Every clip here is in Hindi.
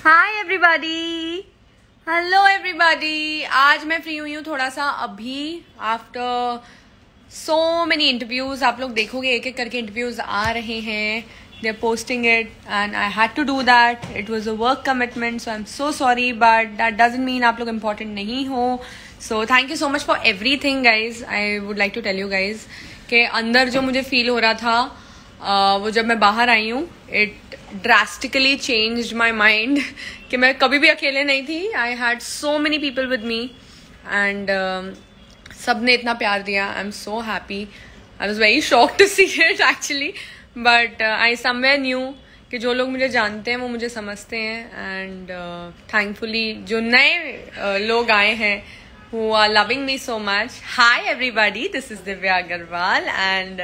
Hi everybody, hello everybody. आज मैं फ्री हुई हूँ थोड़ा सा अभी आफ्टर सो मेनी इंटरव्यूज। आप लोग देखोगे एक एक करके इंटरव्यूज आ रहे हैं, they are posting it and I had to do that. It was a work commitment, so I am so sorry, but that doesn't mean आप लोग इम्पॉर्टेंट नहीं हो। So thank you so much for everything guys. I would like to tell you guys के अंदर जो मुझे फील हो रहा था वो जब मैं बाहर आई हूँ, it drastically changed my mind कि मैं कभी भी अकेले नहीं थी। I had so many people with me and सब ने इतना प्यार दिया। I am so happy. I was very shocked to see it actually, but I somewhere knew कि जो लोग मुझे जानते हैं वो मुझे समझते हैं। एंड थैंकफुली जो नए लोग आए हैं who are loving me so much. Hi everybody, this is Divya Agarwal and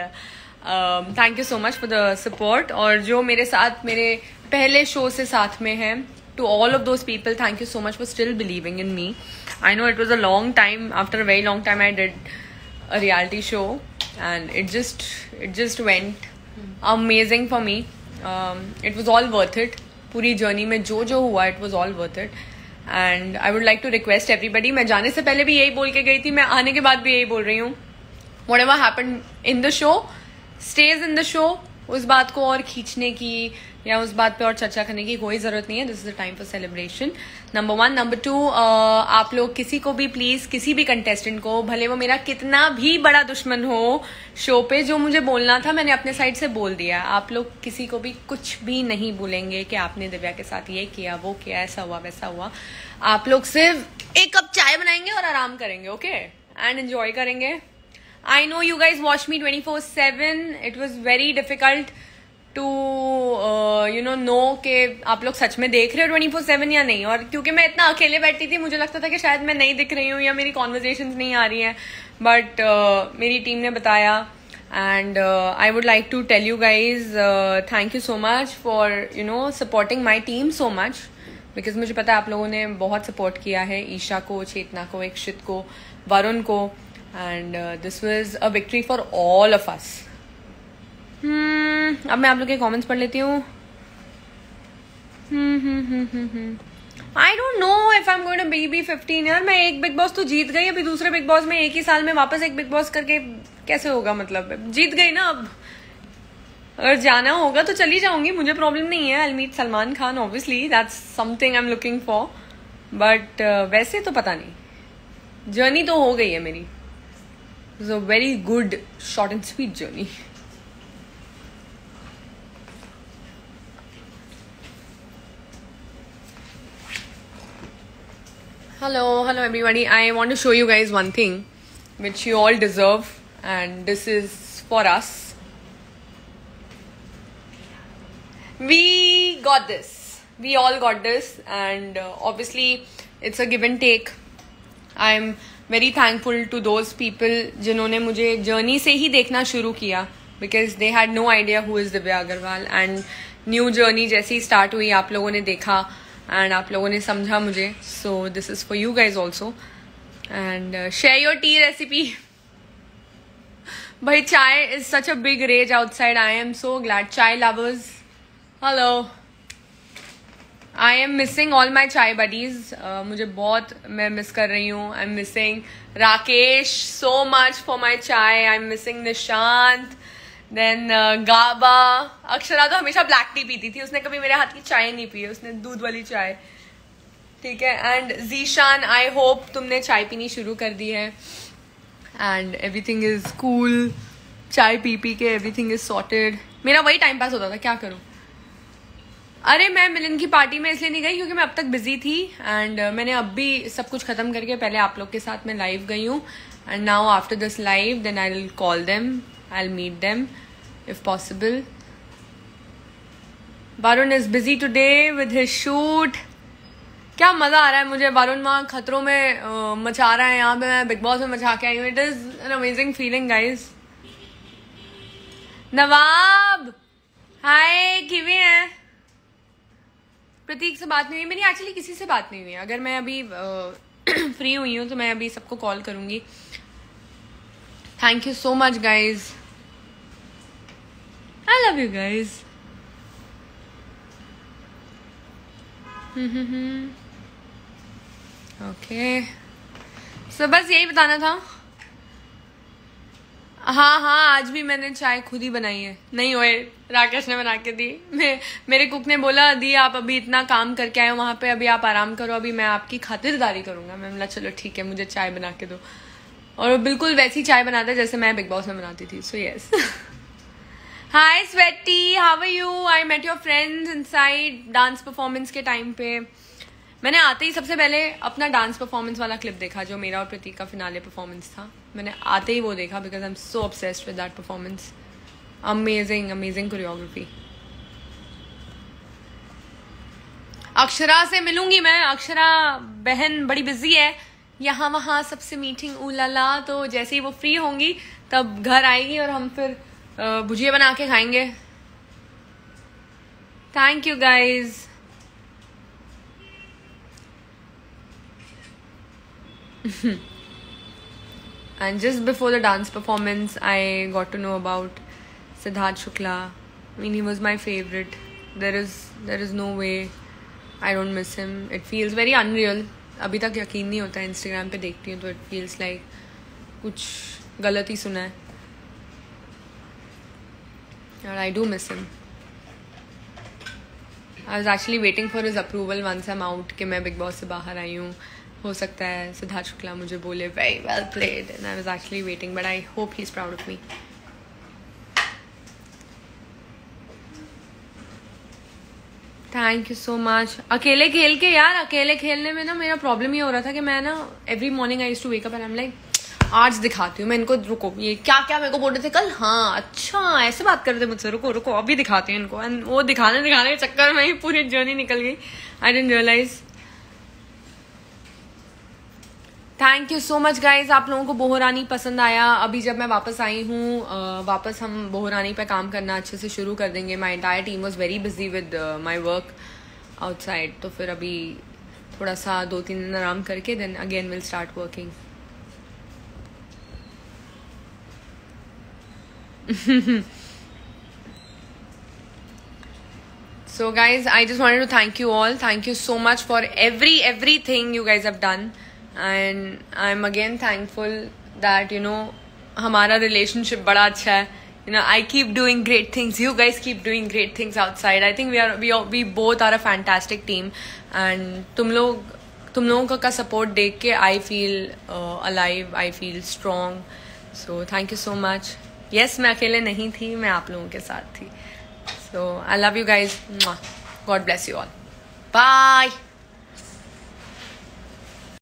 thank you so much for the support. और जो मेरे साथ मेरे पहले शो से साथ में हैं, to all of those people thank you so much for still believing in me. I know it was a long time, after a very long time I did a reality show and it just went amazing for me. It was all worth it. पूरी जर्नी में जो जो हुआ it was all worth it and I would like to request everybody. मैं जाने से पहले भी यही बोल के गई थी, मैं आने के बाद भी यही बोल रही हूँ, whatever happened in the show stage in the show. उस बात को और खींचने की या उस बात पे और चर्चा करने की कोई जरूरत नहीं है। This is the time for celebration, number 1। Number 2, आप लोग किसी को भी प्लीज, किसी भी कंटेस्टेंट को, भले वो मेरा कितना भी बड़ा दुश्मन हो, शो पे जो मुझे बोलना था मैंने अपने साइड से बोल दिया। आप लोग किसी को भी कुछ भी नहीं बोलेंगे कि आपने दिव्या के साथ ये किया, वो किया, ऐसा हुआ, वैसा हुआ। आप लोग सिर्फ एक कप चाय बनाएंगे और आराम करेंगे, ओके, एंड एंजॉय करेंगे। I know you guys watch me 24/7. It was very difficult to know कि आप लोग सच में देख रहे हो 24/7 या नहीं। और क्योंकि मैं इतना अकेले बैठती थी, मुझे लगता था कि शायद मैं नहीं दिख रही हूँ या मेरी कॉन्वर्जेशंस नहीं आ रही हैं, बट मेरी टीम ने बताया and I would like to tell you guys thank you so much for supporting my team so much, because मुझे पता है आप लोगों ने बहुत सपोर्ट किया है ईशा को, चेतना को, इक्षित को, वरुण को। And this was a victory for all of us. अब मैं आप लोग के कमेंट्स पढ़ लेती हूँ। I don't know if I'm going to be 15 यार। मैं एक बिग बॉस तो जीत गई, अभी दूसरे बिग बॉस में एक ही साल में वापस एक बिग बॉस करके कैसे होगा? मतलब जीत गई ना, अब अगर जाना होगा तो चली जाऊंगी, मुझे प्रॉब्लम नहीं है। I'll meet Salman Khan obviously, that's something I'm looking for, but वैसे तो पता नहीं। जर्नी तो हो गई है मेरी। It was a very good, short and sweet journey. Hello everybody. I want to show you guys one thing which you all deserve, and this is for us. We got this. We all got this, and obviously it's a give and take. I'm very thankful to those people जिन्होंने मुझे जर्नी से ही देखना शुरू किया, because they had no idea who is Divya Agarwal, and new journey जैसे ही स्टार्ट हुई आप लोगों ने देखा एंड आप लोगों ने समझा मुझे। So this is for you guys also and share your tea recipe. भाई chai is such a big rage outside. I am so glad. Chai lovers, hello. I am missing all my chai buddies. मुझे बहुत, मैं मिस कर रही हूँ। I am missing Rakesh so much for my chai. I am missing Nishant, then Gaba. Akshara तो हमेशा ब्लैक टी पीती थी, उसने कभी मेरे हाथ की चाय नहीं पी है, उसने दूध वाली चाय, ठीक है। एंड जीशान, आई होप तुमने चाय पीनी शुरू कर दी है एंड एवरीथिंग इज कूल। चाय पी पी के एवरीथिंग इज सॉर्टेड। मेरा वही टाइम पास होता था, क्या करूँ। अरे मैं मिलन की पार्टी में इसलिए नहीं गई क्योंकि मैं अब तक बिजी थी एंड मैंने अब भी सब कुछ खत्म करके पहले आप लोग के साथ मैं लाइव गई हूँ and now after this live then I will call them, I will meet them if possible. Varun is busy today with his shoot. क्या मजा आ रहा है मुझे। वरुण वहाँ खतरों में मचा रहा है, यहाँ पे मैं बिग बॉस में मचा के आई हूँ। It is an amazing feeling guys. Nawab hi, किवे हैं? प्रतीक से बात नहीं हुई मेरी, एक्चुअली किसी से बात नहीं हुई। अगर मैं अभी फ्री हुई हूँ तो मैं अभी सबको कॉल करूंगी। Thank you so much guys, I love you guys. Okay, so बस यही बताना था। हाँ, आज भी मैंने चाय खुद ही बनाई है। नहीं ओए, राकेश ने बना के दी। मेरे कुक ने बोला दी आप अभी इतना काम करके आए हो वहां पे, अभी आप आराम करो, अभी मैं आपकी खातिरदारी करूंगा। मैं बोला चलो ठीक है, मुझे चाय बना के दो। और वो बिल्कुल वैसी चाय बनाता है जैसे मैं बिग बॉस में बनाती थी। So yes. Hi Sweety, how are you? I met your friends inside dance performance के टाइम पे। मैंने आते ही सबसे पहले अपना डांस परफॉर्मेंस वाला क्लिप देखा, जो मेरा और प्रतीक का फिनाले परफॉर्मेंस था। मैंने आते ही वो देखा because I am so obsessed with that performance. Amazing amazing choreography. Akshara से मिलूंगी मैं। अक्षरा बहन बड़ी बिजी है, यहाँ वहाँ सबसे मीटिंग उलाला। तो जैसे ही वो फ्री होंगी तब घर आएगी और हम फिर भुजिया बना के खाएंगे। Thank you guys. And just before the dance performance, I got to know about Siddharth Shukla. I mean, he was my favorite. There is no way I don't miss him. It feels very unreal. अभी तक यकीन नहीं होता है। Instagram पे देखती हूँ तो it feels like कुछ गलत ही सुना है। And I do miss him. I was actually waiting for his approval once I'm out कि मैं Big Boss से बाहर आई हूँ। हो सकता है सिद्धार्थ शुक्ला मुझे बोले very well played, and I was actually waiting, but I hope he is proud of me. Thank you so much. अकेले खेल के यार, अकेले खेलने में ना मेरा प्रॉब्लम ये हो रहा था कि मैं ना every morning I used to wake up and I am like आज दिखाती हूँ मैं इनको, रुको ये क्या क्या मेरे को बोल रहे थे कल। हाँ अच्छा ऐसे बात कर रहे थे मुझसे, रुको रुको अभी दिखाती हूँ इनको। एंड वो दिखाने के चक्कर में ही पूरी जर्नी निकल गई। I didn't realise. Thank you so much guys. आप लोगों को बोहरानी पसंद आया। अभी जब मैं वापस आई हूँ, वापस हम बोहरानी पे काम करना अच्छे से शुरू कर देंगे। My entire team was very busy with my work outside. तो फिर अभी थोड़ा सा 2-3 दिन आराम करके then again will start working. So guys, I just wanted to thank you all. Thank you so much for everything you guys have done. And I'm again thankful that हमारा relationship बड़ा अच्छा है. I keep doing great things. You guys keep doing great things outside. I think we both are a fantastic team. And तुम लोगों का support देख के I feel alive. I feel strong. So thank you so much. Yes, मैं अकेले नहीं थी, मैं आप लोगों के साथ थी. So I love you guys. God bless you all. Bye.